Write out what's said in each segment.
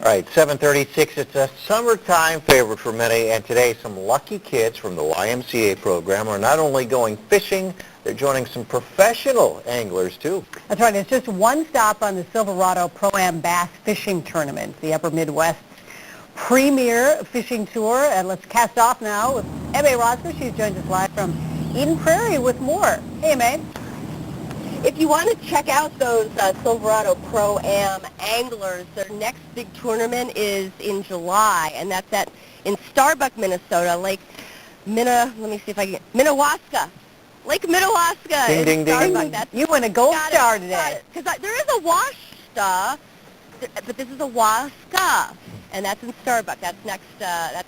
All right, 7:36. It's a summertime favorite for many, and today some lucky kids from the YMCA program are not only going fishing, they're joining some professional anglers too. That's right. It's just one stop on the Silverado Pro-Am Bass Fishing Tournament, the Upper Midwest's premier fishing tour. And let's cast off now with M.A. Roscoe. She joins us live from Eden Prairie with more. Hey, M.A. If you want to check out those Silverado Pro-Am anglers, their next big tournament is in July, and that's in Starbuck, Minnesota, Minnewaska. Lake Minnewaska. Ding, ding, ding. You win a gold star today. Because there is a Washta, but this is a Waska, and that's in Starbuck. That's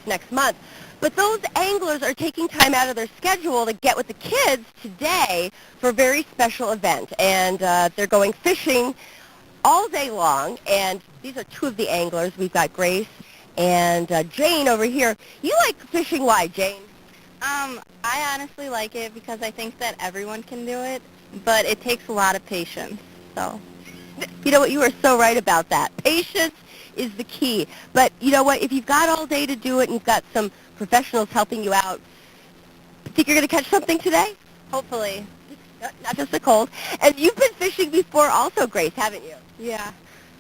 next month. But those anglers are taking time out of their schedule to get with the kids today for a very special event. And they're going fishing all day long. And these are two of the anglers. We've got Grace and Jane over here. You like fishing. Why, Jane? I honestly like it because I think that everyone can do it, but it takes a lot of patience. So, you know what? You are so right about that. Patience is the key. But you know what? If you've got all day to do it and you've got some professionals helping you out, think you're going to catch something today? hopefully. Not just a cold. And you've been fishing before also, Grace, haven't you? Yeah.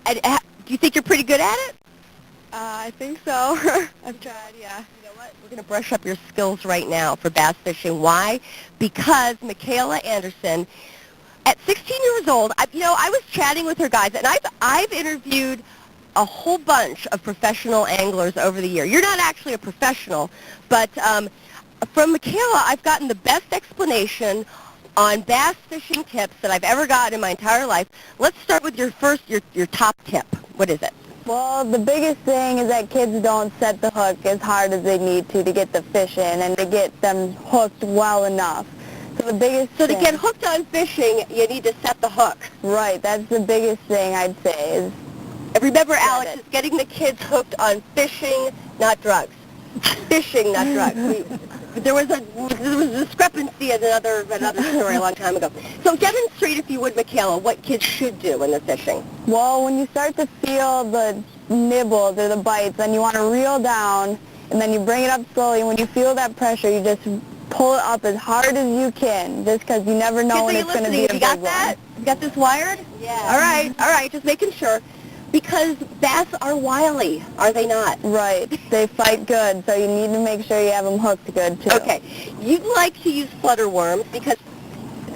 And do you think you're pretty good at it? I think so. I've tried, yeah. You know what? We're going to brush up your skills right now for bass fishing. Why? Because Michaela Anderson, at 16 years old, I was chatting with her guys, and I've interviewed a whole bunch of professional anglers over the year. You're not actually a professional, but from Michaela, I've gotten the best explanation on bass fishing tips that I've ever gotten in my entire life. Let's start with your top tip. What is it? Well, the biggest thing is that kids don't set the hook as hard as they need to get the fish in and to get them hooked well enough. So the biggest So to get hooked on fishing, you need to set the hook. Right, that's the biggest thing I'd say is. And remember, Alex, it's getting the kids hooked on fishing, not drugs. Fishing, not drugs. There was a discrepancy in another story a long time ago. So demonstrate, if you would, Michaela, what kids should do when they're fishing. Well, when you start to feel the nibbles or the bites, then you want to reel down, and then you bring it up slowly. And when you feel that pressure, you just pull it up as hard as you can, just because you never know when it's going to be a big one. You got that? You got this wired? Yeah. All right, just making sure. Because bass are wily, are they not? Right. They fight good, so you need to make sure you have them hooked good, too. Okay. You'd like to use flutter worms because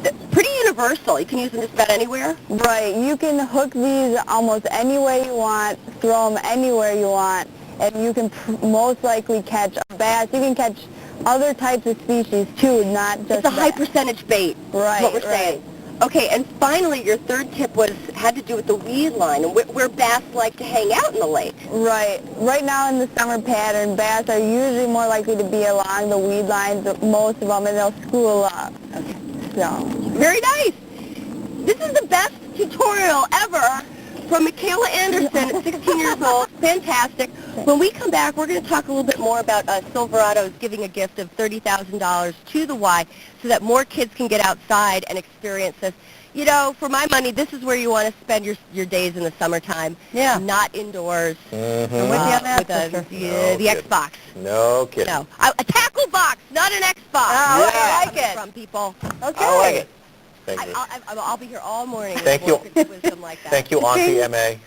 they're pretty universal. You can use them just about anywhere. Right. You can hook these almost any way you want, throw them anywhere you want, and you can most likely catch a bass. You can catch other types of species, too, not just It's a high percentage bait, right, is what we're saying. Okay, and finally, your third tip had to do with the weed line and where bass like to hang out in the lake. Right. Right now in the summer pattern, bass are usually more likely to be along the weed lines, most of them, and they'll school up. Okay. So. Very nice. This is the best tutorial ever from Michaela Anderson at 16 years old. Fantastic. When we come back, we're going to talk a little bit more about Silverado's giving a gift of $30,000 to the Y so that more kids can get outside and experience this. You know, for my money, this is where you want to spend your days in the summertime. Yeah. Not indoors. I'm with you on that, with the Xbox. No kidding. No. A tackle box, not an Xbox. Oh, I like it. From people. Okay. I like it. Thank you. I'll be here all morning. Thank you. With wisdom like that. Thank you, Auntie M.A.